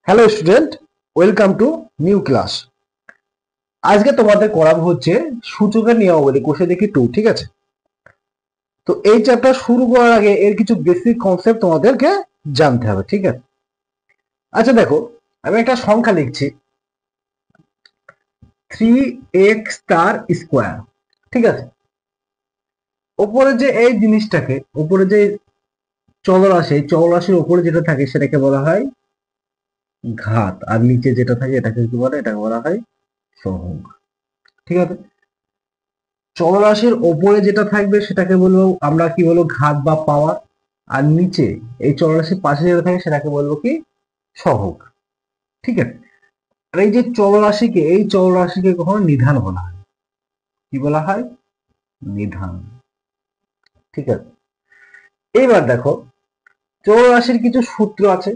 Hello student, welcome to new class. আজকে তোমাদের করাবো হচ্ছে সূচকের নিয়মাবলী, কোষে দেখি 2। ঠিক আছে, তো এই চ্যাপ্টার শুরু করার আগে এর কিছু বেসিক কনসেপ্ট তোমাদেরকে জানতে হবে। ঠিক আছে, আচ্ছা দেখো, আমি একটা সংখ্যা লিখছি 3x তার স্কোয়ার। ঠিক আছে, ওপরে যে এই জিনিসটাকে, উপরে যে চলরাশি, এই চলরাশির উপরে যেটা থাকে সেটাকে বলা হয় ঘাত, আর নিচে যেটা থাকে এটাকে কি বলে? এটাকে বলা হয় সহগ। ঠিক আছে, চলরাশির ওপরে যেটা থাকবে সেটাকে বলবো আমরা কি বলবো? ঘাত বা পাওয়ার। আর নিচে এই চলরাশির পাশে যেটা থাকে সেটাকে বলবো কি? সহগ। ঠিক আছে, আর এই যে চলরাশিকে, এই চলরাশিকে কখনো নিধান বলা হয়। কি বলা হয়? নিধান। ঠিক আছে, এইবার দেখো, চলরাশির কিছু সূত্র আছে।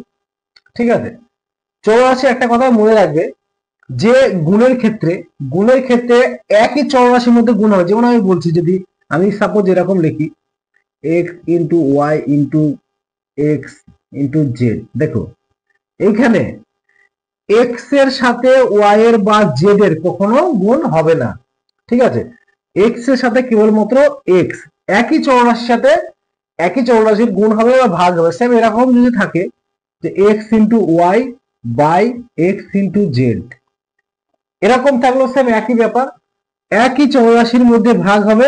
ঠিক আছে, চলরাশি একটা কথা মনে রাখবে যে গুণের ক্ষেত্রে একই চলরাশির মধ্যে গুণ হয়। যেমন আমি বলছি, যদি আমি সাপোজ এরকম লিখি x into y into x into z, দেখো এইখানে এক্স এর সাথে ওয়াই এর বা জেড এর কখনো গুণ হবে না। ঠিক আছে, এক্স এর সাথে কেবলমাত্র এক্স, একই চলরাশির গুণ হবে বা ভাগ হবে। সেম এরকম যদি থাকে যে x into y by x into z, এরকম থাকলো সেম একই ব্যাপার, একই চলরাশির মধ্যে ভাগ হবে,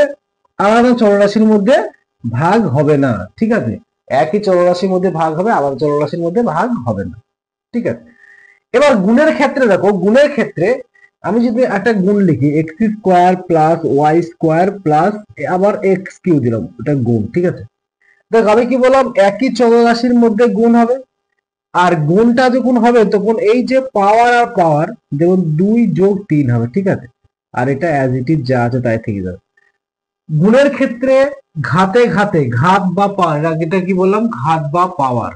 আলাদা চলরাশির মধ্যে ভাগ হবে না। ঠিক আছে, একই চলরাশির মধ্যে ভাগ হবে, আলাদা চলরাশির মধ্যে ভাগ হবে না। ঠিক আছে, এবার গুণের ক্ষেত্রে দেখো, গুণের ক্ষেত্রে আমি যদি একটা গুণ লিখি x square plus y square plus আবার এক্স কিউ দিলাম, এটা গুণ। ঠিক আছে, দেখো আমি কি বললাম? একই চলরাশির মধ্যে গুণ হবে, আর গুণটা যখন হবে তখন এই যে পাওয়ার আর পাওয়ার, যেমন 2 + 3 হবে। ঠিক আছে, আর এটা অ্যাজ ইট ইজ যা আছে তাই থেকে যাবে। গুণের ক্ষেত্রে ঘাতে ঘাতে, ঘাত বা পাওয়ার, এটা কি বললাম? ঘাত বা পাওয়ার।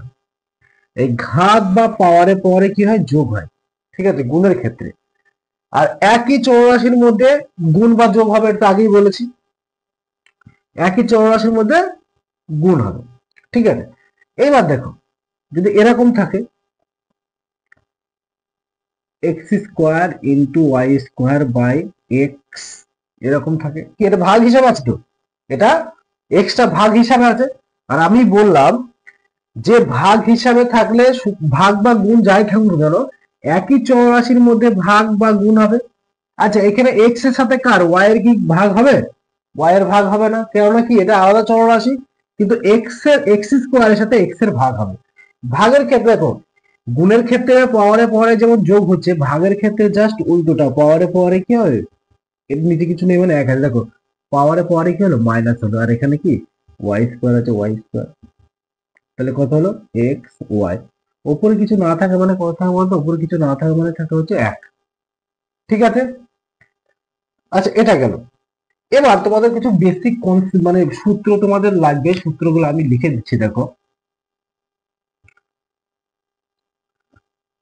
এই ঘাত বা পাওয়ারে পরে কি হয়? যোগ হয়। ঠিক আছে, গুণের ক্ষেত্রে। আর একই চৌরাশির মধ্যে গুণ বা যোগ হবে, এটা আগেই বলেছি, একই চৌরাশির মধ্যে গুণ হবে। ঠিক আছে, এইবার দেখো, যদি এরকম থাকে x square into y square by x, এরকম থাকে কি? এটা ভাগ হিসাবে আছে তো, এটা এক্সটা ভাগ হিসাবে আছে। আর আমি বললাম যে ভাগ হিসাবে থাকলে ভাগ বা গুণ যাই থাকুক কেন, একই চৌরাশির মধ্যে ভাগ বা গুণ হবে। আচ্ছা, এখানে এক্স এর সাথে কার, ওয়াই এর কি ভাগ হবে? ওয়াই এর ভাগ হবে না, কেননা কি এটা আলাদা চলরাশি। কিন্তু এক্স স্কোয়ারের সাথে এক্স এর ভাগ হবে। ভাগের ক্ষেত্রে দেখো, গুণের ক্ষেত্রে পাওয়ারে পাওয়ারে যেমন যোগ হচ্ছে, ভাগের ক্ষেত্রে জাস্ট উল্টোটা, পাওয়ারে পাওয়ারে কি হয়? এর নিচে কিছু নেই মানে এক আছে। দেখো পাওয়ারে পাওয়ারে কি হলো? মাইনাস হলো, আর এখানে কি ওয়াই স্কোয়ার আছে, ওয়াই স্কোয়ার, তাহলে কত হলো? X y. ওপরে কিছু না থাকে মানে কথা বলতো, উপরে কিছু না থাকে মানে থাকে হচ্ছে 1। ঠিক আছে, আচ্ছা এটা গেল। এবার তোমাদের কিছু বেসিক মানে সূত্র তোমাদের লাগবে, সূত্রগুলো আমি লিখে দিচ্ছি। দেখো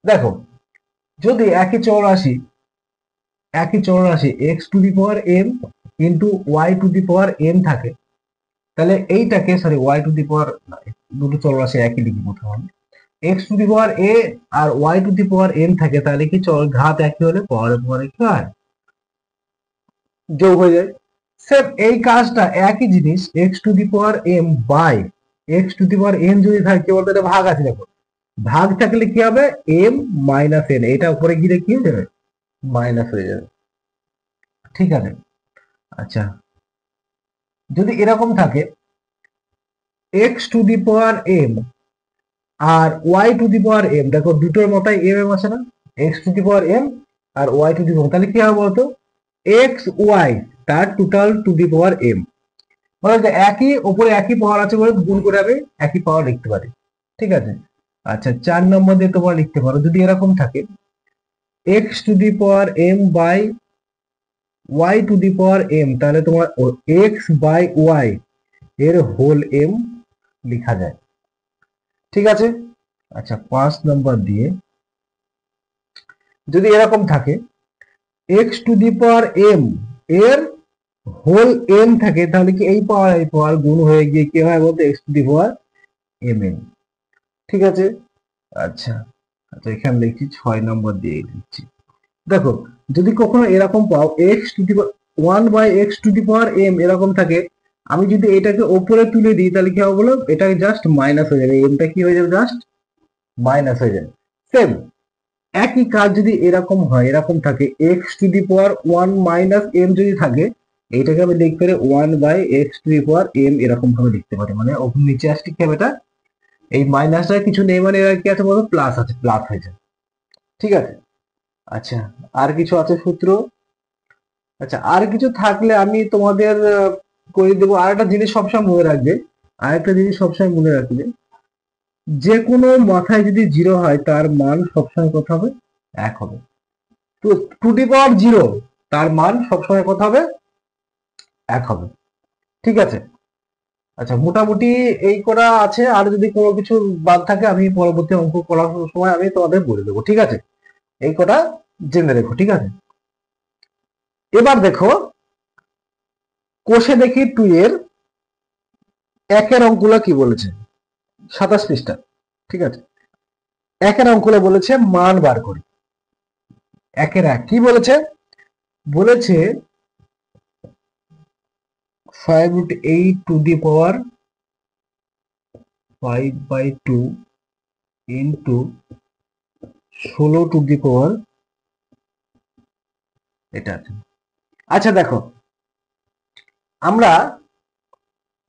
দেখো, যদি একই চৌরাশি x to the power m into y to the power m থাকে, তাহলে এইটাকে, sorry y to the power, দুটো চলরাশি একই লিখি প্রথমে আমি, x to the power a আর y to the power m থাকে, তাহলে কি ঘাত একই হলে পাওয়ারে পাওয়ারে কি হয়? যোগ হয়ে যায়। সেম এই কাজটা একই জিনিস x to the power m by x to the power n যদি থাকে, কি বলতো? এটা ভাগ আছে, দেখো ভাগ থাকলে কি হবে? এম মাইনাস এন, এটা উপরে গিয়ে কি হয়ে যাবে? মাইনাস হয়ে যাবে। ঠিক আছে, আচ্ছা যদি এরকম থাকে x to the power m আর y to the power m, দেখো দুটোর মাথায় এম এম আছে না? X to the power m আর ওয়াই টু দি পাওয়ার, তাহলে কি হবে বলতো? এক্স ওয়াই তার total to the power m, মানে যে একই ওপরে একই পাওয়ার আছে বলে গুণ করে আমি একই পাওয়ার লিখতে পারি। ঠিক আছে, আচ্ছা 4 নম্বর দিয়ে তোমরা লিখতে পারো, যদি এরকম থাকে x to the power m by y to the power m, তাহলে তোমার এক্স বাই ওয়াই এর হোল এম লেখা যায়। ঠিক আছে, আচ্ছা 5 নম্বর দিয়ে যদি এরকম থাকে x to the power m এর হোল এম থাকে, তাহলে কি এই পাওয়ার গুণ হয়ে গিয়ে কি হয় বলতে? X to the power m n. ঠিক আছে, আচ্ছা আচ্ছা এখানে লিখছি 6 নম্বর দিয়ে লিখছি। দেখো যদি কখনো এরকম পাও এক্স টু দি 1/x⁴m এরকম থাকে, আমি যদি এটাকে ওপরে তুলে দিই তাহলে কি হবে বলো, এটা জাস্ট মাইনাস হয়ে যাবে, এমটা কি হয়ে যাবে, জাস্ট মাইনাস হয়ে যাবে। সেম একই কাজ যদি এরকম হয়, এরকম থাকে x⁴1 - m যদি থাকে, এটাকে আমি লিখতে পারি 1/x⁴m এরকম ভাবে লিখতে পারি, মানে ওপর নিচে আসলে কি হবে, এটা এই মাইনাসটা কিছু নেই, মানে এর কি আছে বলো, প্লাস আছে, প্লাস হয়ে যায়। ঠিক আছে। আচ্ছা আর কিছু আছে সূত্র? আচ্ছা আর কিছু থাকলে আমি তোমাদের করে দেবো। আর একটা জিনিস সবসময় মনে রাখবে, আরেকটা জিনিস সবসময় মনে রাখবে, যে কোনো মাথায় যদি জিরো হয় তার মান সবসময় কত হবে, 1 হবে। তো টু দি পাওয়ার জিরো, তার মান সবসময় কত হবে, 1 হবে। ঠিক আছে। আচ্ছা মোটামুটি এই করা আছে, আর যদি কোনো কিছু বাদ থাকে আমি পরবর্তী অঙ্ক করার সময় আমি তোমাদের বলে দেবো। ঠিক আছে, এই কটা জেনে রেখো। ঠিক আছে। এবার দেখো কোষে দেখি 2 এর একের অঙ্কগুলো কি বলেছে, 27 পৃষ্ঠা। ঠিক আছে। একের অঙ্কগুলো বলেছে মান বার করি। একের এক কি বলেছে, বলেছে 5√8 to the power 5/2 into 16 to the power, এটা আছে। আচ্ছা দেখো আমরা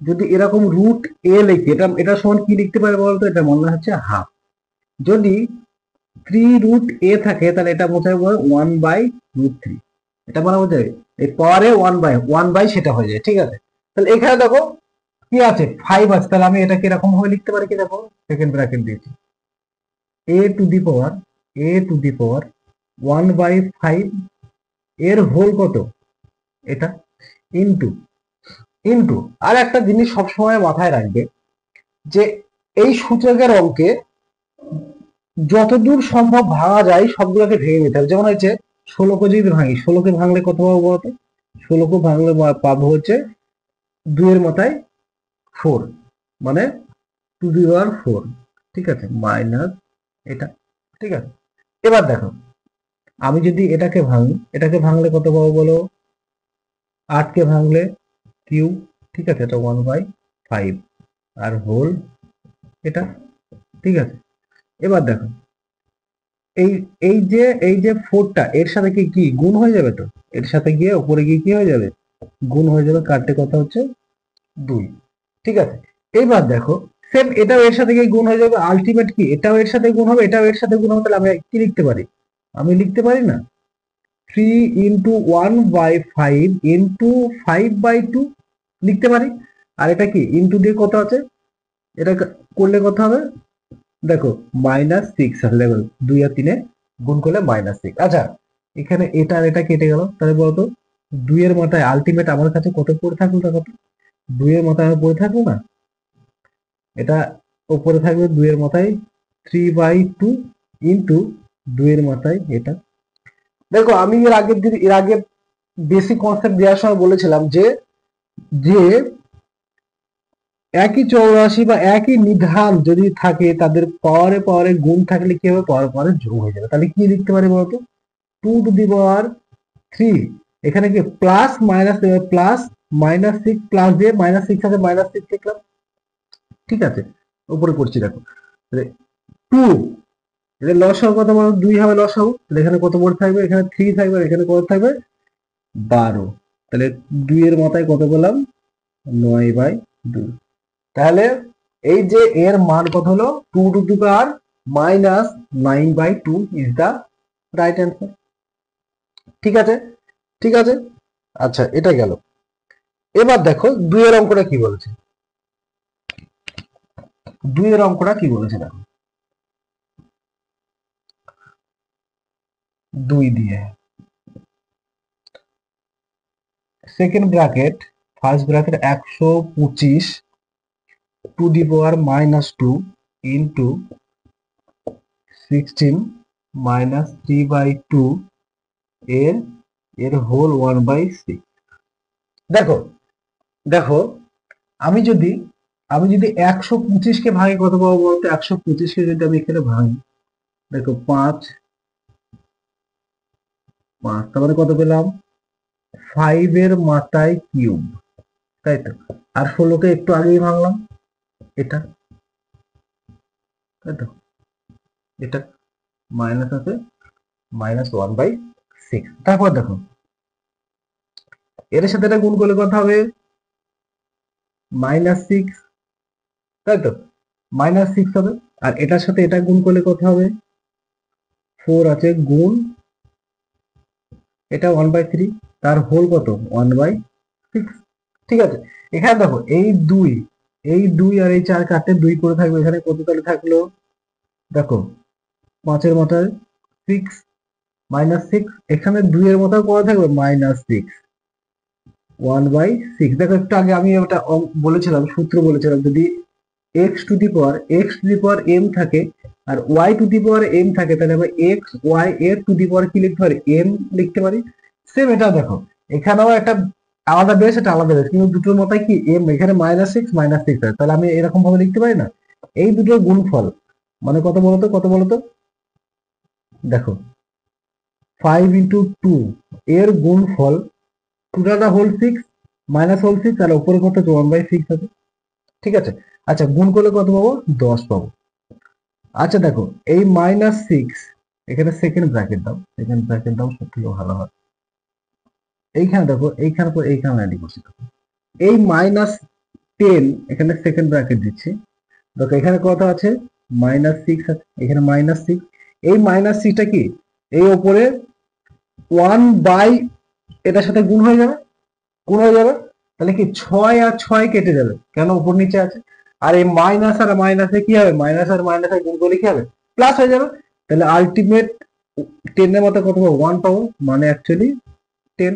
যদি এরকম রুট এ লিখি, এটা এটা সমান কি লিখতে পারি বলতো, এটা মনে হচ্ছে হাফ। যদি 3√a থাকে তাহলে এটা বোঝায় 1/√3, এটা মানে বোঝায় এই পাওয়ারে 1/1 সেটা হয়ে যায়। ঠিক আছে। তাহলে এখানে দেখো কি আছে, 5 আছে, তাহলে আমি এটা কিরকম ভাবে লিখতে পারি, কি দেখো সেকেন্ড ব্র্যাকেট দিয়েছি, a টু দি পাওয়ার 1/5 এর হোল কত, এটা ইনটু ইনটু আর একটা জিনিস সবসময় মাথায় রাখবে, যে এই সূচকের অঙ্কে যতদূর সম্ভব ভাঙা যায় সবগুলোকে ভেঙে নিতে হবে। যেমন হচ্ছে 16কে যদি ভাঙি, 16কে ভাঙলে কত পাবো বলতো, 16কে ভাঙলে পাবো হচ্ছে 2 এর মাথায় 4, মানে 2^4। ঠিক আছে, মাইনাস এটা। ঠিক আছে। এবার দেখো আমি যদি এটাকে ভাঙি, এটাকে ভাঙলে কত পাবো বলো, 8কে ভাঙলে কিউব। ঠিক আছে, এটা 1/5 আর হোল এটা। ঠিক আছে। এবার দেখো এই এই যে 4টা এর সাথে কি কি গুণ হয়ে যাবে, তো এর সাথে গিয়ে উপরে গিয়ে কি হয়ে যাবে, গুণ হয়ে যাবে, কাটতে কথা হচ্ছে 2। ঠিক আছে। এইবার দেখো সেম এটাও এর সাথে গিয়ে গুণ হয়ে যাবে, আলটিমেট কি এটাও এর সাথে গুণ হবে, এটাও এর সাথে গুণ হবে, তাহলে আমি কি লিখতে পারি, আমি লিখতে পারি না 3 ইন্টু 1/5 ইন্টু 5/2 লিখতে পারি। আর এটা কি ইন্টু দিয়ে কত আছে, এটা করলে কত হবে, দেখো -6 আছে, দেখো 2 আর 3 গুণ করলে -6। আচ্ছা এখানে এটা আর এটা কেটে গেল, তাহলে বলতো 2 এর মাথায় আলটিমেট আমার কাছে কত পড়ে থাকলো, কত 2 এর মাথায় আমার পড়ে থাকলো না, এটা উপরে থাকবে 2 এর মাথায় 3/2 ইন্টু 2 এর মাথায় এটা। দেখো আমি এর আগে বেসিক কনসেপ্ট দেওয়ার সময় বলেছিলাম যে যে একই চৌরাশি বা একই নিধান যদি থাকে তাদের পাওয়ারে পাওয়ারে গুণ থাকলে কি হবে, পাওয়ারে পাওয়ারে যোগ হয়ে যাবে। তাহলে কি লিখতে পারি বলতো, 2^3, এখানে কি প্লাস মাইনাস দেবে, প্লাস -6 প্লাস দিয়ে -6 আছে, -6 লিখলাম। ঠিক আছে, উপরে করছি দেখো 2, এটা লসাগু কত বলো, 2 হবে লসাগু, তাহলে এখানে কত পড়ে থাকবে, এখানে 3 থাকবে, আর এখানে কত থাকবে 12, তাহলে 2 এর মাথায় কত পেলাম, 9/2। তাহলে এই যে এর মান কত হলো, 2 to the power -9/2 is the right answer. ঠিক আছে। ঠিক আছে। আচ্ছা এটা গেল। এবার দেখো 2 এর অঙ্কটা কি বলেছে, 2 এর অঙ্কটা কি বলেছে দেখো, 2 দিয়ে second bracket first bracket 125 two the power -2 into 16 -3/2 এর এর হোল 1/6। দেখো দেখো আমি যদি 125কে ভাঙি কত পাবো বলতো, 125কে যদি আমি এখানে ভাঙি দেখো 5 5, তারপরে কত পেলাম 5 এর মাথায় কিউব, তাই তো। আর 16কে একটু আগেই ভাঙলাম, এটা, তাই তো, এটা মাইনাস আছে -1/6। তারপর দেখো এর সাথে এটা গুণ করলে কত হবে -6, তাই তো, -6 হবে। আর এটার সাথে এটা গুণ করলে কত হবে 4 আছে গুণ এটা 1/3, তার হোল কত 1/6। ঠিক আছে, এখানে দেখো এই দুই আর এই 4 কাটতে 2 করে থাকবে, এখানে কত তাহলে থাকলো দেখো 5 এর মাথায় 6 -6, এখানে 2 এর মাথায় কত থাকবে -6, 1/6। দেখো একটু আগে আমি ওটা বলেছিলাম, সূত্র বলেছিলাম, যদি x to the power m থাকে আর y two the power m থাকে, তাহলে আমরা x y এর টু দি পাওয়ার কি লিখতে পারি m লিখতে পারি। সেম এটা দেখো এখানেও একটা আলাদা বেস, এটা আলাদা বেস, কিন্তু দুটোর মতাই কি m, এখানে -6 -6 আছে, তাহলে আমি এরকম ভাবে লিখতে পারি না। এই দুটোর গুণফল মানে কত বলতো দেখো 5 ইন্টু 2 এর গুণফল 2 হোল 6 মাইনাস হোল 6, তাহলে উপরে কত 1/6 হবে। ঠিক আছে, আচ্ছা গুণ করলে কত পাবো 10 পাবো। আচ্ছা দেখো এই -6, এখানে সেকেন্ড ব্র্যাকেট দাও সব থেকে ভালো হয়। এইখানে দেখো এইখানে পর এইখানে অ্যাড করছি, এই -10 এখানে সেকেন্ড ব্র্যাকেট দিচ্ছি। দেখো এখানে কত আছে -6 আছে, এখানে -6, এই -6টা কি এই উপরে 1 বাই এটার সাথে গুণ হয়ে যাবে, তাহলে কি 6 আর 6 কেটে যাবে, কেন উপর নিচে আছে। আর এই মাইনাস আর মাইনাসে কি হবে, মাইনাস আর মাইনাসে গুণ করলে কি হবে প্লাস হয়ে যাবে। তাহলে আলটিমেট 10 এর মতো কত পাবো 1 পাবো, মানে অ্যাকচুয়ালি 10।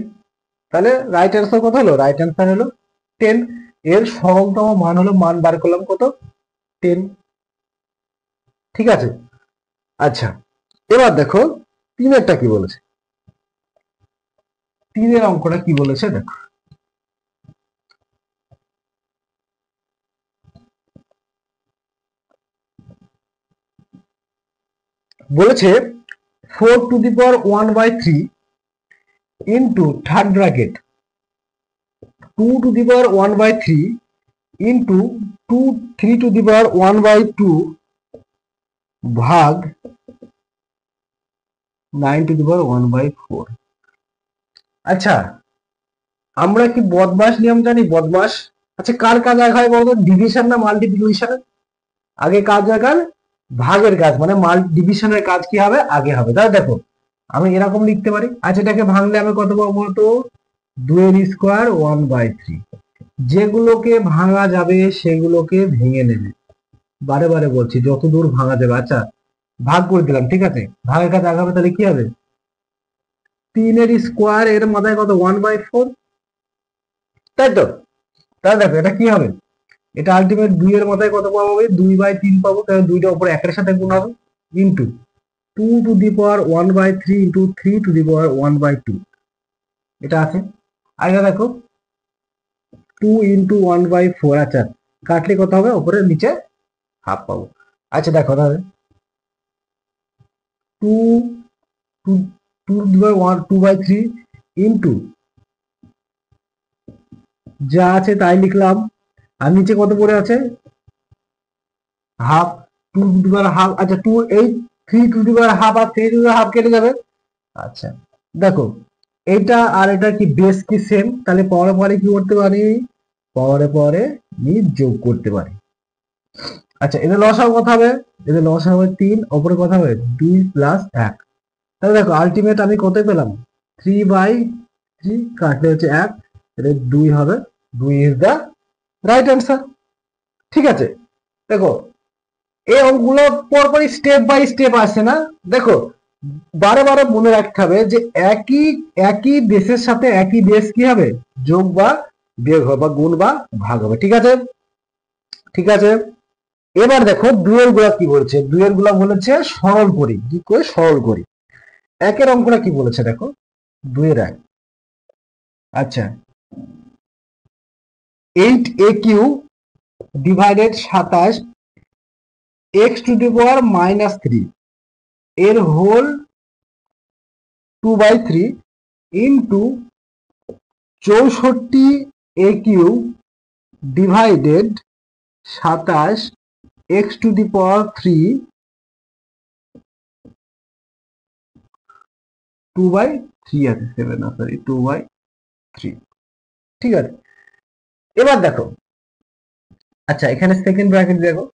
তাহলে রাইট অ্যান্সার কত হলো, রাইট অ্যান্সার হলো 10। এর সরলতম মান হলো, মান বার করলাম কত 10। ঠিক আছে, আচ্ছা এবার দেখো তিনেরটা কি বলেছে, তিনের অঙ্কটা কি বলেছে দেখো। বলেছে 4 to the power 1/3 into third bracket 2 to the power 1/3 into 3 to the power 1/2 ভাগ 9 টু দি পাওয়ার 1/4। আচ্ছা আমরা কি বদমাস নিয়ম জানি, বদমাস। আচ্ছা কার কাজ আগে হয় বলতো, ডিভিশন না মাল্টিপ্লিকেশন? আগে কাজ আগার ভাগের কাজ, মানে ডিভিশনের কাজ কি হবে আগে হবে। তাহলে দেখো আমি এরকম লিখতে পারি। আচ্ছা এটাকে ভাঙলে আমি কত পাবো বলতো 2 এর স্কোয়ার 1/3। যেগুলোকে ভাঙা যাবে সেগুলোকে ভেঙে নেবে, বারে বারে বলছি যত দূর ভাঙা যাবে। আচ্ছা ভাগ করে দিলাম, ঠিক আছে, ভাগের কাজ আগাবে, তাহলে কি হবে 3 এর স্কোয়ার এর মাথায় কত 1/4, তাই তো। তাহলে দেখো এটা কি হবে, এটা আলটিমেট 2 এর মাথায় কত পাবো 2/3 পাবো, তাহলে 2টা উপরে 1 সাথে গুণ হবে into 2 to the power 1/3 into 3 to the power 1/2, এটা আছে। আর এটা দেখো 2 ইন্টু 1/4, আচ্ছা কাটলে কত হবে উপরে নিচে হাফ পাবো। আচ্ছা দেখো তাহলে 2 টু 2/3 ইন্টু যা আছে তাই লিখলাম, আর নিচে কত পড়ে আছে half, 2 to the power half. আচ্ছা 3 টু দি পাওয়ার হাফ আর 3 টু দি পাওয়ার হাফ কেটে যাবে। আচ্ছা দেখো এটা আর এটা কি বেস কি সেম, তাহলে পরে পরে কি করতে পারি, পরে আমি যোগ করতে পারি। আচ্ছা এদের লসাগু কত হবে, এদের লসাগু হবে 3, ওপরে কত হবে 2 প্লাস 1। তাহলে দেখো আলটিমেট আমি কত পেলাম 3/3, কাটলে হচ্ছে 1, এটা 2 হবে, 2 ইজ দা রাইট অ্যান্সার। ঠিক আছে, দেখো এই অঙ্কগুলো পরপরই স্টেপ বাই স্টেপ আসে না। দেখো বারে বারে মনে রাখতে হবে যে একই একই বেসের সাথে একই বেস কি হবে যোগ বা বিয়োগ হবে, বা গুণ বা ভাগ হবে। ঠিক আছে, ঠিক আছে। এবার দেখো দুয়ের গুলা কি বলেছে, দুয়ের গুলা বলেছে সরল করি, কি করে সরল করি। একের অঙ্কটা কি বলেছে দেখো 2 এর 1। আচ্ছা 8 AQ divided 27 x to the power -3 এর whole 2/3 into 64 a³ divided 27 x⁻³ 2/3 আছে 7 না সরি 2/3 ঠিক আছে। এবার দেখো আচ্ছা এখানে সেকেন্ড ব্র্যাকেট দেখো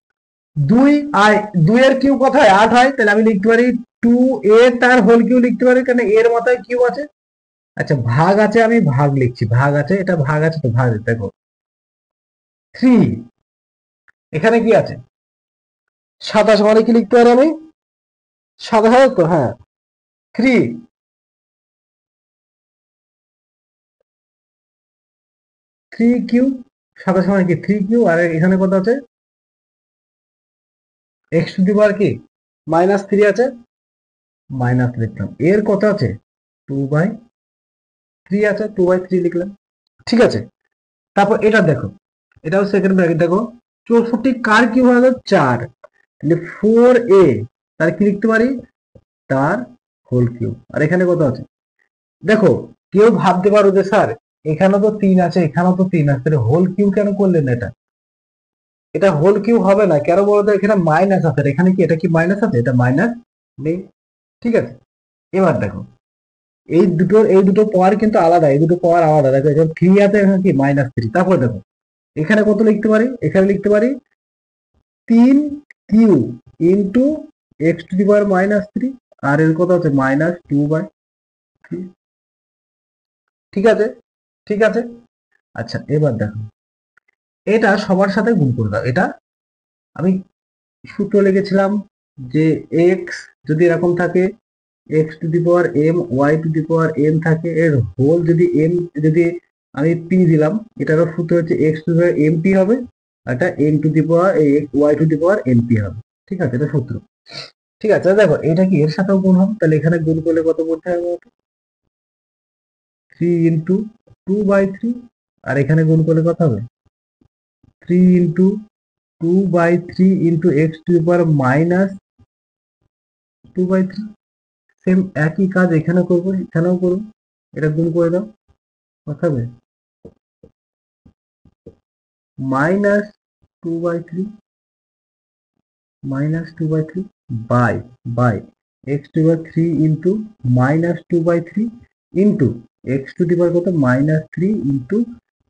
2 এর কিউ কত হয় 8 হয়, তাহলে আমি লিখতে পারি 2a তার হোল কিউ লিখতে পারি, কারণ এর মাথায় কিউ আছে। আচ্ছা ভাগ আছে, আমি ভাগ লিখছি, ভাগ আছে, এটা ভাগ আছে তো ভাগ দেখো 3 এখানে কি আছে 27 মানে কি লিখতে পারি আমি 27 তো হ্যাঁ 3 3 কিউ 27 মানে কি 3 কিউ, আর এখানে কত আছে x⁻³ কি -3 আছে, মাইনাস লিখলাম, এর কত আছে 2/3 আছে, 2/3 লিখলাম ঠিক আছে। তারপর এটা দেখো, এটাও সেকেন্ড ব্র্যাকেট দেখো 64 কার কিউ হলো 4, তাহলে 4a তার কি লিখতে পারি তার হোল কিউ, আর এখানে কত আছে দেখো, কেউ ভাবতে পারো যে স্যার এখানে তো 3 আছে এখানেও তো 3 আছে, তাহলে হোল কিউ কেন করলেন এটা, এটা হোল কিউ হবে না কেন বলতো, এখানে মাইনাস আছে, এখানে কি এটা কি মাইনাস আছে, এটা মাইনাস নেই ঠিক আছে। এবার দেখো এই দুটো পাওয়ার কিন্তু আলাদা, এই দুটো পাওয়ার আলাদা, দেখো এখানে 3 আছে এখানে কি -3, তারপর দেখো এখানে কত লিখতে পারি, এখানে লিখতে পারি 3 কিউ ইন্টু x⁻³ আর এর কত আছে -2/3 ঠিক আছে ঠিক আছে। আচ্ছা এবার দেখো এটা সবার সাথে গুণ করে দাও, এটা আমি সূত্র লিখেছিলাম যে এক্স যদি এরকম থাকে x⁻m y⁻m থাকে, এর হোল যদি m যদি আমি p দিলাম, এটারও সূত্র হচ্ছে x⁻mp হবে, আর এটা y⁻np হবে ঠিক আছে, এটা সূত্র ঠিক আছে। দেখো এটা কি এর সাথেও গুণ হবে, তাহলে এখানে গুণ করলে কত পড়তে হবে 3 ইন্টু 2/3, আর এখানে গুণ করলে কত হবে 3 ইন্টু 2/3 ইন্টু x⁻²/3, সেম একই কাজ এখানে করবো এখানেও করবো, এটা গুণ করে দাও কত হবে -2/3 by x⁻³ into -2/3 into x⁻³ কত -3 ইন্টু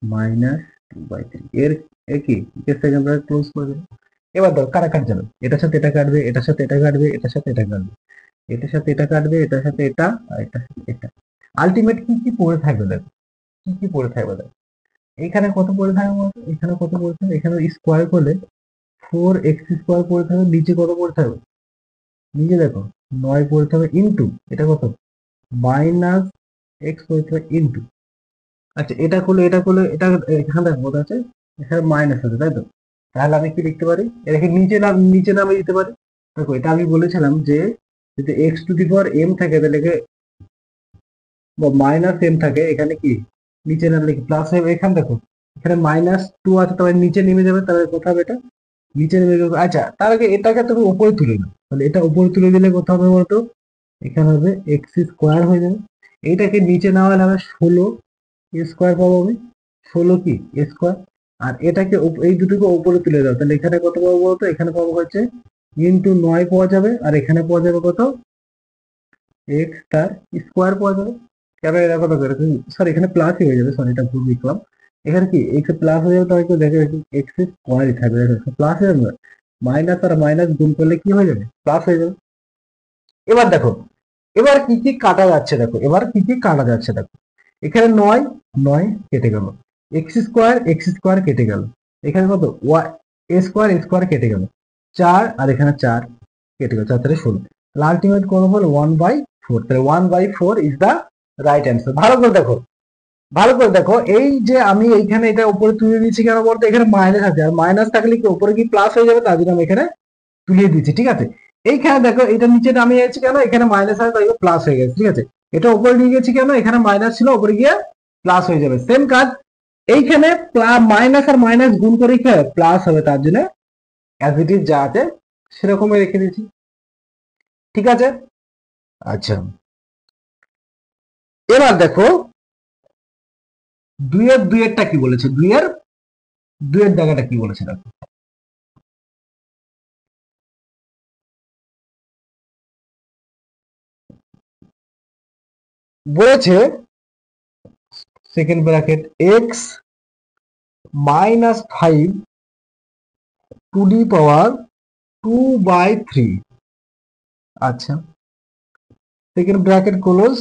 -2/3 এর একই সেকেন্ড ব্র্যাকেট ক্লোজ করে দেবে। এবার দাও কাটাকাটি যাবে, এটার সাথে এটা কাটবে, এটার সাথে এটা কাটবে, এটার সাথে এটা কাটবে, এটার সাথে এটা কাটবে, এটার সাথে এটা, আর এটার সাথে এটা, আলটিমেট কি কি পড়ে থাকবে দেখো, কি কি পড়ে থাকবে দেখো, এখানে কত পড়ে থাকবে বলতো, এখানে কত পড়ে থাকবে, এখানে স্কোয়ার করলে 4x² পড়ে থাকবে, নিচে কত পড়ে থাকবে নিচে দেখো 9 পড়ে থাকবে ইন্টু এটা কত -x পড়ে থাকবে ইন্টু, আচ্ছা এটা করলে এটা এখানে দেখো কত আছে, এখানে মাইনাস আছে তাই তো, তাহলে আমি কি লিখতে পারি এটাকে নিচে নামে দিতে পারি। দেখো এটা আমি বলেছিলাম যে যদি x⁻m থাকে তাহলে -m থাকে, এখানে কি নিচে নামলে কি প্লাস হবে, এখানে দেখো এখানে -2 আছে, তবে নিচে নেমে যাবে, তাহলে কোথাও এটা নিচে নেমে যাবে। আচ্ছা তার আগে এটাকে তুমি উপরে তুলে নাও, তাহলে এটা উপরে তুলে দিলে কোথাও হবে বলতো, এখানে হবে x² হয়ে যাবে, এইটাকে নিচে নেওয়া হলে হবে 16 পাবো আমি, 16 কি স্কোয়ার, আর এটাকে এই দুটোকে উপরে তুলে দাও, তাহলে এখানে কত পাবো বলতো, এখানে পাবো হচ্ছে ইন্টু 9 পাওয়া যাবে, আর এখানে পাওয়া যাবে কত x² পাওয়া যাবে, কেন এরা কত করে সরি এখানে প্লাসই হয়ে যাবে, সরি এটা ভুল লিখলাম, এখানে কি এক্স প্লাস হয়ে যাবে, তাহলে একটু দেখে x² থাকবে, প্লাস হয়ে যাবে, মাইনাস আর মাইনাস গুণ করলে কি হয়ে যাবে প্লাস হয়ে যাবে। এবার দেখো এবার কি কি কাটা যাচ্ছে, দেখো এবার কি কি কাটা যাচ্ছে দেখো, এখানে 9 কেটে গেল, x² কেটে গেল, এখানে কত a² কেটে গেল, 4 আর এখানে 4 কেটে গেল, 4 3 16, আলটিমেট কোন হল 1/4, তাহলে 1/4 ইজ দা রাইট অ্যান্সার। ভালো করে দেখো এই যে আমি এইখানে এটা উপরে তুলে দিচ্ছি কেন বলতো, এখানে মাইনাস আছে, আর মাইনাস থাকলে কি উপরে কি প্লাস হয়ে যাবে, তার জন্য আমি এখানে তুলিয়ে দিচ্ছি ঠিক আছে। এইখানে দেখো এটা নিচে নামিয়ে যাচ্ছি কেন, এখানে মাইনাস আছে তাই প্লাস হয়ে গেছে ঠিক আছে, এটা উপরে নিয়ে গেছি কেন, এখানে মাইনাস ছিল উপরে গিয়ে প্লাস হয়ে যাবে, সেম কাজ এইখানে মাইনাস আর মাইনাস গুণ করে কি প্লাস হবে, তার জন্য অ্যাজ ইট ইজ যা আছে সেরকমই রেখে দিচ্ছি ঠিক আছে। আচ্ছা, এবার দেখো দুইয়েরটা কি বলেছে, দুইয়ের জায়গাটা কি বলেছে দেখো। বলেছে second bracket x -5 to the power 2/3। আচ্ছা, সেকেন্ড ব্র্যাকেট ক্লোজ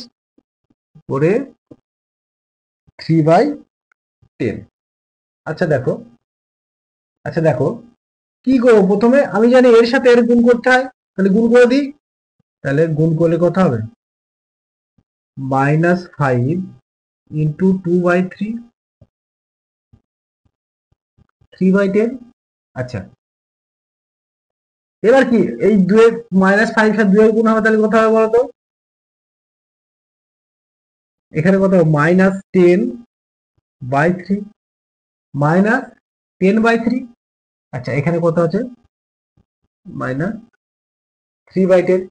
করে 3/10। আচ্ছা দেখো কি করবো, প্রথমে আমি জানি এর সাথে এর গুণ করতে হয়, তাহলে গুণ করে দিই। তাহলে গুণ করলে কত হবে, -5 ইন্টু 2/3, 3/10। আচ্ছা, এবার কি এই দুয়ের -5 সাথে 2 এর গুণ হবে, তাহলে কত হবে বলতো, এখানে কত হবে -10/3, -10/3। আচ্ছা, এখানে কত আছে -3/10।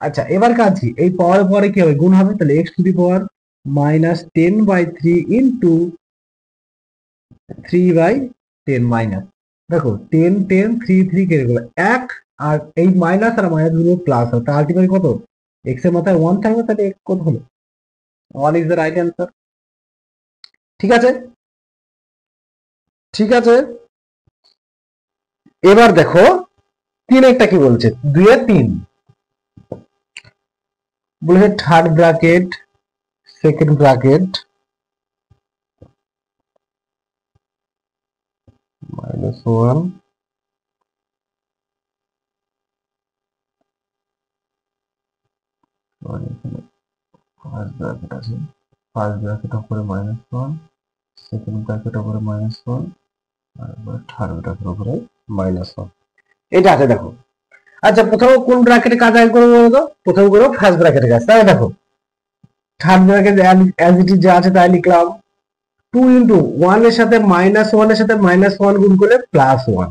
আচ্ছা, এবার কাজ কি, এই পাওয়ার পরে কি হবে, গুণ হবে, তাহলে x to the power -10/3 into 3/10 minus, দেখো 10 10 3 3 কেটে গেল 1, আর এই মাইনাস আর মাইনাস গুলো প্লাস হবে, তার আলটিমেট কত, x এর মাথায় 1 থাকবে, তাহলে x কত হলো, 1 ইজ দ্য রাইট অ্যান্সার। ঠিক আছে, ঠিক আছে। এবার দেখো একটা কি বলছে, 2-3 বলেছে third bracket second bracket -1 first bracket আছে, ফার্স্ট ব্র্যাকেট উপরে -1, সেকেন্ড ব্র্যাকেট উপরে -1, আর থার্ড ব্র্যাকেট উপরে -1, এটা আছে দেখো। আচ্ছা, প্রথমে কোন ব্র্যাকেটে কাজ আগে করবো বলতো, প্রথমে করবো ফার্স্ট ব্র্যাকেটে কাজ। তাই দেখো third bracket as it is যা আছে তাই লিখলাম, 2 ইন্টু 1 এর সাথে -1 এর সাথে -1 গুণ করলে +1।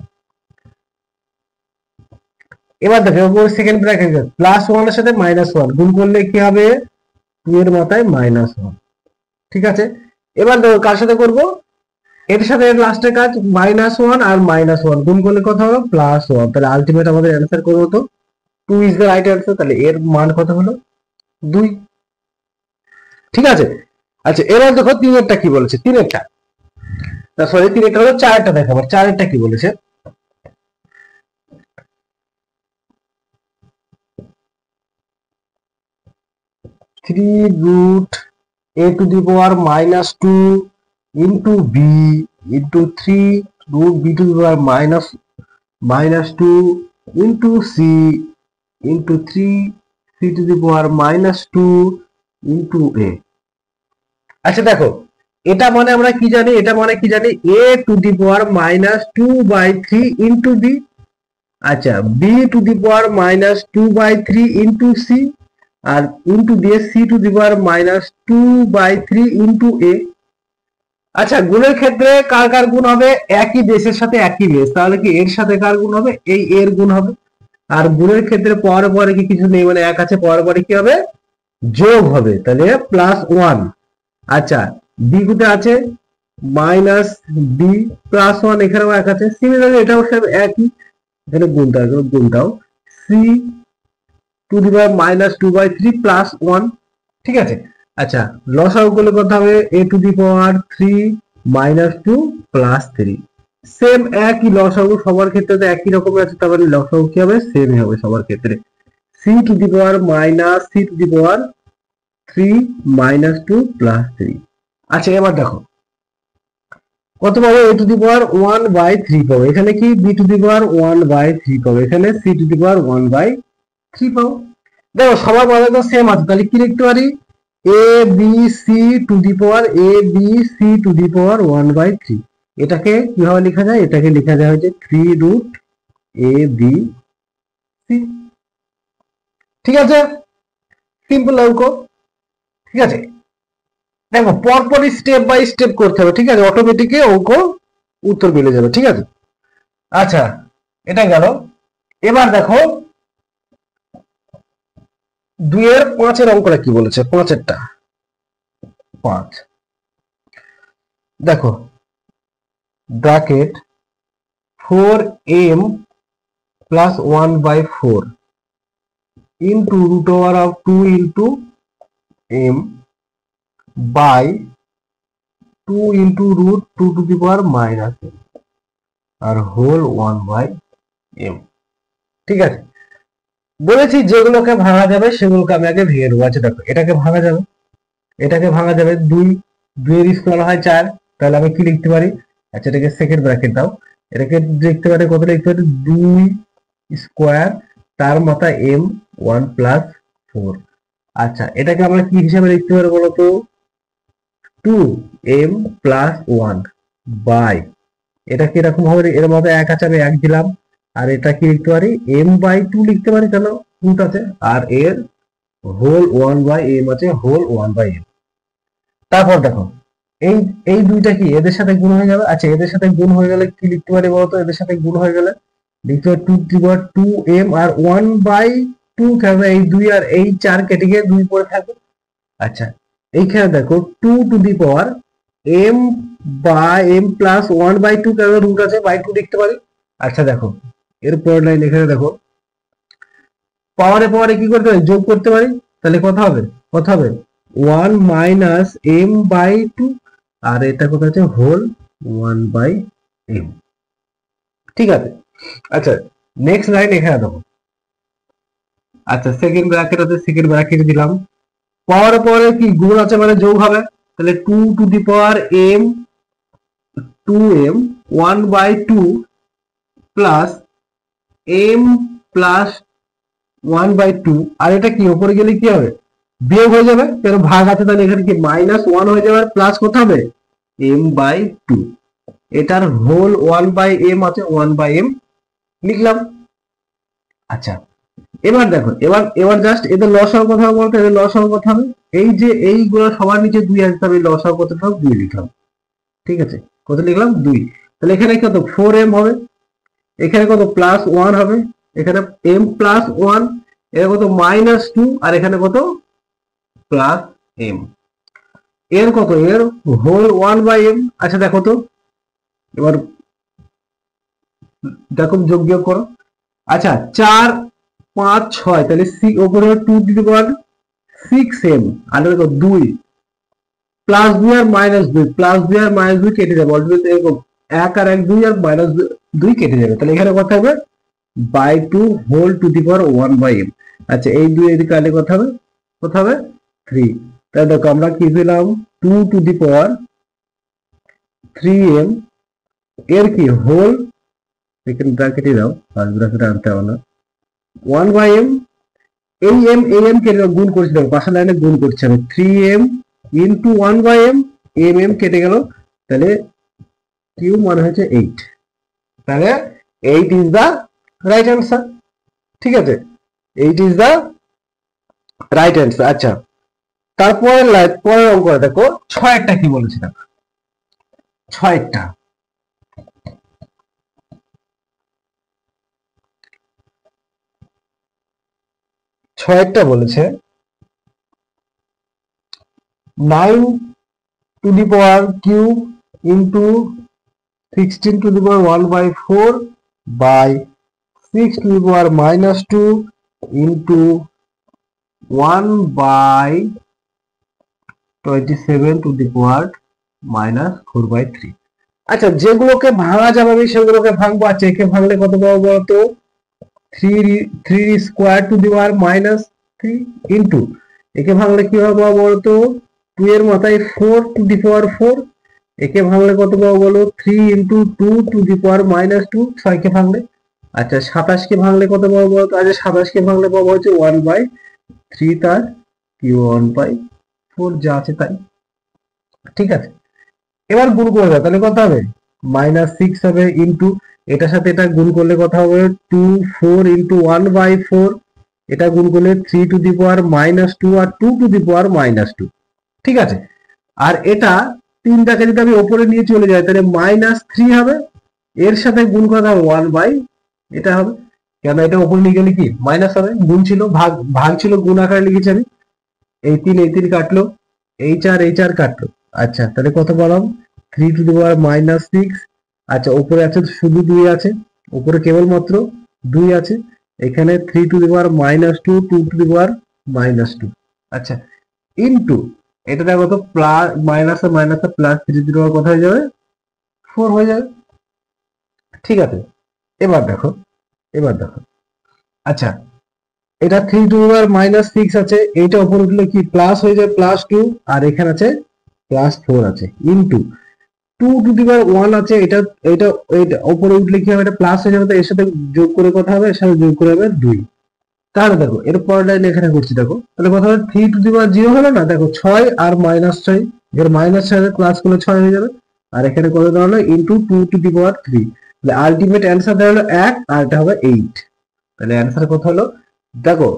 এবার দেখো সেকেন্ড ব্র্যাকেট +1 এর সাথে -1 গুণ করলে কি হবে, 2 এর মাথায় -1। ঠিক আছে, এবার দেখো কার সাথে করব, এর সাথে লাস্টের কাজ -1 আর -1 গুণ করলে কত হবে, +1। তাহলে আলটিমেট আমাদের অ্যান্সার কত হতো, 2 ইজ দ্য রাইট অ্যান্সার। তাহলে এর মান কত হলো, 2। ঠিক আছে। আচ্ছা, এবার দেখো তিনেরটা কি বলেছে, তিনেরটা হলো 4-টা দেখাবো, 4-টা কি বলেছে, 3√a to the power -2 into b into 3√b to the power -2 into c into 3c to the power -2 into a। আচ্ছা দেখো, এটা মানে আমরা কি জানি, এটা মানে কি জানি, a to the power -2/3 into b। আচ্ছা, b to the power -2/3 into c, R into দিয়ে c to the power -2/3 into a। আচ্ছা, গুণের ক্ষেত্রে কার কার গুণ হবে, একই বেসের সাথে একই বেস, তাহলে কি এর সাথে কার গুণ হবে, এই এর গুণ হবে। আর গুণের ক্ষেত্রে পাওয়ার পরে কি কিছু নেই, মানে 1 আছে, পাওয়ার পরে কি হবে, যোগ হবে, তাহলে +1। আচ্ছা, বি কোথায় আছে, -b +1, এখানেও 1 আছে, সিমিলারলি এটাও সব একই, এখানে গুণটাও c টু দি পাওয়ার -2/3 +1। ঠিক আছে। আচ্ছা, লসাগু করলে কত হবে, a to the power 3 -2 +3। Same একই লসাগু, সবার ক্ষেত্রে তো একই রকম আছে, তাহলে লসাগু কি হবে, সেম হবে সবার ক্ষেত্রে, c টু দি পাওয়ার -3 -2 +3। আচ্ছা, এবার দেখো কত পাবো, a টু দি পাওয়ার 1/3 পাবো, এখানে কি b টু দি পাওয়ার 1/3 পাবো, এখানে c টু দি পাওয়ার 1/3 পাবো। দেখো সবার পরে তো সেম আছে, তাহলে কি লিখতে পারি, a b c to the power 1/3। এটাকে কিভাবে লেখা যায়, এটাকে লেখা যায় হচ্ছে 3√a b c। ঠিক আছে, সিম্পল অঙ্ক। ঠিক আছে, দেখো পরপরই স্টেপ বাই স্টেপ করতে হবে, ঠিক আছে, অটোমেটিক অঙ্ক উত্তর মিলে যাবে। ঠিক আছে। আচ্ছা, এটা গেল। এবার দেখো 2 এর 5 এর অঙ্কটা কি বলেছে? 5 এরটা 5 দেখো, bracket 4m plus 1/4 into root over of 2 into m by 2 into root 2 to the power minus m আর হোল 1/m। ঠিক আছে, বলেছি যেগুলোকে ভাঙা যাবে সেগুলোকে আমি আগে ভেঙে দেবো। আচ্ছা দেখো, এটাকে ভাঙা যাবে, এটাকে ভাঙা যাবে 2, 2 এর স্কয়ার হয় 4, তাহলে আমি কি লিখতে পারি? আচ্ছা এটাকে সেকেন্ড ব্র্যাকেট দাও, এটাকে লিখতে পারি কত লিখতে পারি? 2 স্কয়ার তার মাথা m 1 প্লাস 4। আচ্ছা এটাকে আমরা কি হিসাবে লিখতে পারি বলো তো? 2m প্লাস 1 বাই, এটা কি এরকম হবে? এর মধ্যে 1 আছে, আমি 1 দিলাম। আর এটা কি লিখতে পারি? m বাই 2 লিখতে পারি, কেন রুট আছে, আর এর হোল 1/m আছে, হোল 1/m। তারপর দেখো, এই এই দুইটা কি এদের সাথে গুণ হয়ে যাবে? আচ্ছা এদের সাথে গুণ হয়ে গেলে কি লিখতে পারি বলতো? এদের সাথে গুণ হয়ে গেলে লিখতে পারি 2m আর 1/2, কারণ এই 2 আর এই 4 কেটে গিয়ে 2 পড়ে থাকবে। আচ্ছা এইখানে দেখো 2 to the power m by m plus 1/2, কারণ রুট আছে, বাই 2 লিখতে পারি। আচ্ছা দেখো এরপর লাইন এখানে দেখো, পাওয়ারে পাওয়ারে কি করতে পারি? যোগ করতে পারি, তাহলে কত হবে? কত হবে? 1 মাইনাস m বাই 2, আর এটা কত আছে? Whole 1/m। ঠিক আছে, আচ্ছা নেক্সট লাইন এখানে দেখো, আচ্ছা সেকেন্ড ব্র্যাকেট আছে, সেকেন্ড ব্র্যাকেট দিলাম, পাওয়ারে পাওয়ারে কি গুণ আছে মানে যোগ হবে, তাহলে 2 to the power m 2m 1/2 plus m plus 1/2, আর এটা কি উপরে গেলে কি হবে? বিয়োগ হয়ে যাবে, কারণ ভাগ আছে, তাহলে এখানে কি মাইনাস 1 হয়ে যাবে, আর প্লাস কত হবে? m/2, এটার হোল 1/m আছে, 1/m লিখলাম। আচ্ছা এবার দেখো, এবার জাস্ট এদের লসাগু কথা বলতে, এদের লসাগু কথা হবে, এই যে এইগুলো সবার নিচে 2 আসবে, আমি লসাগু কত সব 2 লিখলাম। ঠিক আছে, কত লিখলাম? 2। তাহলে এখানে কত? 4m হবে, এখানে কত? প্লাস 1 হবে, এখানে m প্লাস 1, এখানে কত? মাইনাস 2, আর এখানে কত? Plus m। এর কত? এর হোল 1/m। আচ্ছা দেখো তো, এবার দেখো যোগ বিয়োগ করো। আচ্ছা 4 5 6, তাহলে উপরে 2 টু দি পাওয়ার 6m, আর দেখো 2 প্লাস 2 আর মাইনাস 2, প্লাস 2 আর মাইনাস 2 কেটে যাবে, অলরেডি এরকম 1 আর 1 2, আর মাইনাস 2 কেটে যাবে, তাহলে এখানে কত হবে? By 2 whole to the power 1/m। আচ্ছা এই 2 এদিকে কাটলে কত হবে? কত হবে? 3। তাহলে দেখো আমরা কি পেলাম? 2 টু দি পাওয়ার 3m এর কি হোল, সেকেন্ড ব্র্যাকেটে দাও, ফার্স্ট ব্র্যাকেটে আনতে হবে না, 1/m, এই m কেটে গুণ করছি, দেখো পাশের লাইনে গুণ করছি আমি, 3m ইন্টু 1/m, m কেটে গেল, তাহলে কিউ মানে হচ্ছে 8, তাহলে 8 ইজ দা রাইট অ্যান্সার। ঠিক আছে, 8 ইজ দা রাইট অ্যান্সার। আচ্ছা তারপরে পরের অঙ্কটা দেখো, 6 কি বলেছে দেখো, 6 বলেছে 9 two the power cube into 16 to the power 1/4 by 6 to the power minus 2 into 1/27 to the power minus 4/3। আচ্ছা যেগুলোকে ভাঙা যাবে আমি সেগুলোকে ভাঙবো। আচ্ছা একে ভাঙলে কত পাবো বলতো? 3 square two the power minus 3 into, একে ভাঙলে কি হবে বলতো? 2 এর মাথায় 4 টু দি পাওয়ার 4, একে ভাঙলে কত পাবো বলো? 3 into 2 to the power minus 2, 6 কে ভাঙলে। আচ্ছা 27 কে ভাঙলে কত পাবো বলতো? আচ্ছা 27 কে ভাঙলে পাবো হচ্ছে 1/3, তার কি 1/4, যা আছে তাই। ঠিক আছে, এবার গুণ করে দাও, তাহলে কত হবে? -6 হবে, ইন্টু এটার সাথে এটা গুণ করলে কত হবে? 2 4 ইন্টু 1/4, এটা গুণ করলে 3 to the power -2 R 2 to the পাওয়ার -2। ঠিক আছে, আর এটা তিনটাকে যদি আমি ওপরে নিয়ে চলে যাই তাহলে -3 হবে, এর সাথে গুণ করা হবে 1/, এটা হবে, কেন এটা উপরে নিয়ে গেলে কি মাইনাস হবে, গুণ ছিল, ভাগ ভাগ ছিল, গুণ আকারে লিখেছি আমি। এই 3 কাটলো, এই 4 কাটলো। আচ্ছা তাহলে কত পেলাম, 3⁻⁻6। আচ্ছা উপরে আছে শুধু 2 আছে, উপরে কেবলমাত্র 2 আছে। এখানে 3⁻², 2⁻²। আচ্ছা ইনটু এটা দেখো তো প্লাস মাইনাসে মাইনাসে প্লাস 3 কত হয়ে যাবে, 4 হয়ে যাবে। ঠিক আছে, এবার দেখো, আচ্ছা এটা 3⁻⁻6 আছে, এইটা উপরে উঠলে কি প্লাস হয়ে যাবে +2, আর এখানে আছে +4 আছে, ইনটু 2⁻1 আছে, এটা এটা এটা উপরে উঠলে কি হবে, এটা প্লাস হয়ে যাবে, তো এর সাথে যোগ করে কথা হবে, এর সাথে যোগ করে হবে 2। তাহলে দেখো এর পরের লাইন এখানে করছি, দেখো তাহলে কথা হবে 3⁻0 হলো না, দেখো 6 আর -6, এর -6 প্লাস করলে 6 হয়ে যাবে, আর এখানে কত দাঁড়ালো ইনটু 2⁻3। তাহলে আলটিমেট অ্যান্সার দাঁড়ালো 1, আর এটা হবে 8। তাহলে অ্যান্সার কত হলো, দেখো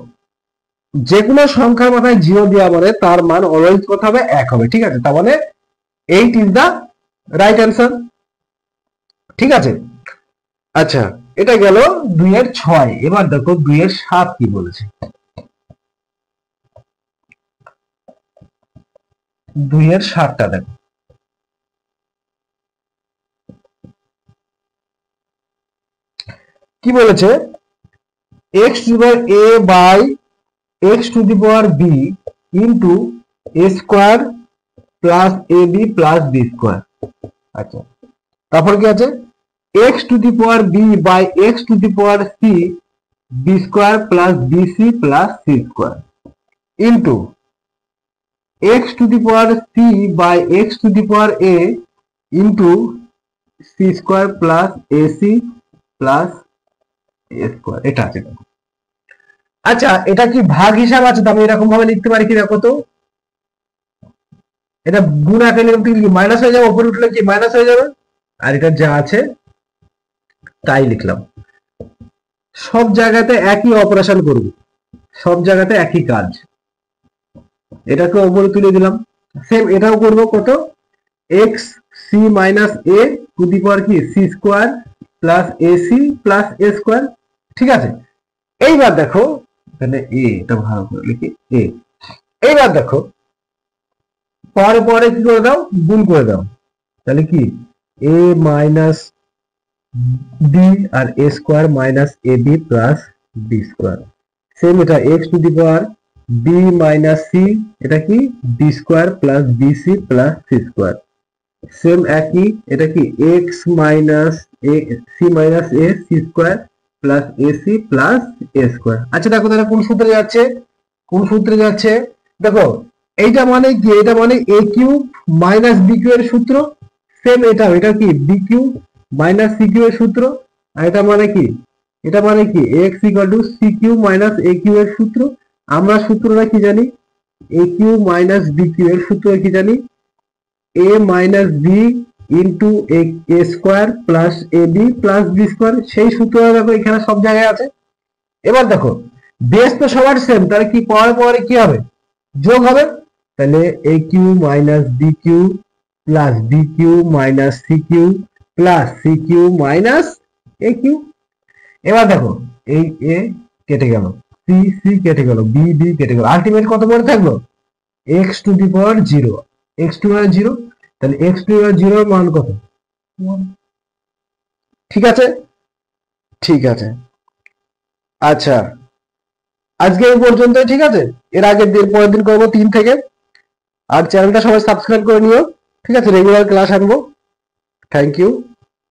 যে কোনো সংখ্যার মাথায় 0 দেওয়া মানে তার মান অলওয়েজ কত হবে, 1 হবে। ঠিক আছে, তার মানে 8 ইজ দা রাইট অ্যান্সার। ঠিক আছে, আচ্ছা এটা গেল 2 এর 6। এবার দেখো 2 এর 7 কি বলেছে। 2 এর 7টা দেখো, কি বলেছে, x⁴a/x⁴b into a² plus ab plus b square. আচ্ছা তারপর কি আছে, x⁴b/x⁴c b square plus bc plus c square into x⁴c/x⁴a into c square plus ac plus a square. এটা আছে। আচ্ছা এটা কি ভাগ হিসাব আছে, তো আমি এরকম ভাবে লিখতে পারি কি, দেখো তো এটা গুণ আকারে লিখতে কি মাইনাস হয়ে যাবে, উপরে উঠলে কি মাইনাস হয়ে যাবে, আর এটা যা আছে তাই লিখলাম। সব জায়গাতে একই অপারেশন করব, সব জায়গাতে একই কাজ। এটাকে উপরে তুলে দিলাম, সেম এটাও করব, কত x c minus a to the power কি c square plus ac plus a square. ঠিক আছে, এইবার দেখো এখানে a, এটা ভালো করে লিখি a। এইবার দেখো পরে পরে কি করে দাও, গুণ করে দাও, তাহলে কি a মাইনাস b আর a square minus ab plus b square. Same এটা x to the power b minus c, এটা কি b square plus bc plus c square. Same একই, এটা কি x minus c minus a c square plus ac plus a square. আচ্ছা দেখো তাহলে কোন সূত্রে যাচ্ছে, দেখো এইটা মানে কি, এটা মানে a cube minus b cube এর সূত্র। সেম এটা কি b cube minus c cube এর সূত্র। আর এটা মানে কি, x equal to c cube minus a cube এর সূত্র। আমরা সূত্রটা কি জানি, a cube minus b cube এর সূত্র কি জানি, a minus b into a square plus ab plus b square. সেই সূত্রটা দেখো এখানে সব জায়গায় আছে। এবার দেখো বেস তো সবার সেম, তাহলে কি পরে কি হবে, যোগ হবে। তাহলে a cube minus b cube plus b cube minus c cube plus c cube minus a cube. এবার দেখো এই a কেটে গেল, c কেটে গেল, b কেটে গেল, আলটিমেট কত পড়ে থাকলো, x to the power 0, x to the power 0। তাহলে x টু দি পাওয়ার 0 এর মান কত, 1। ঠিক আছে, আচ্ছা আজকে এই পর্যন্তই। ঠিক আছে, এর আগের দিন পরের দিন করবো 3 থেকে। আর চ্যানেলটা সবাই সাবস্ক্রাইব করে নিও। ঠিক আছে, রেগুলার ক্লাস আনবো। Thank you.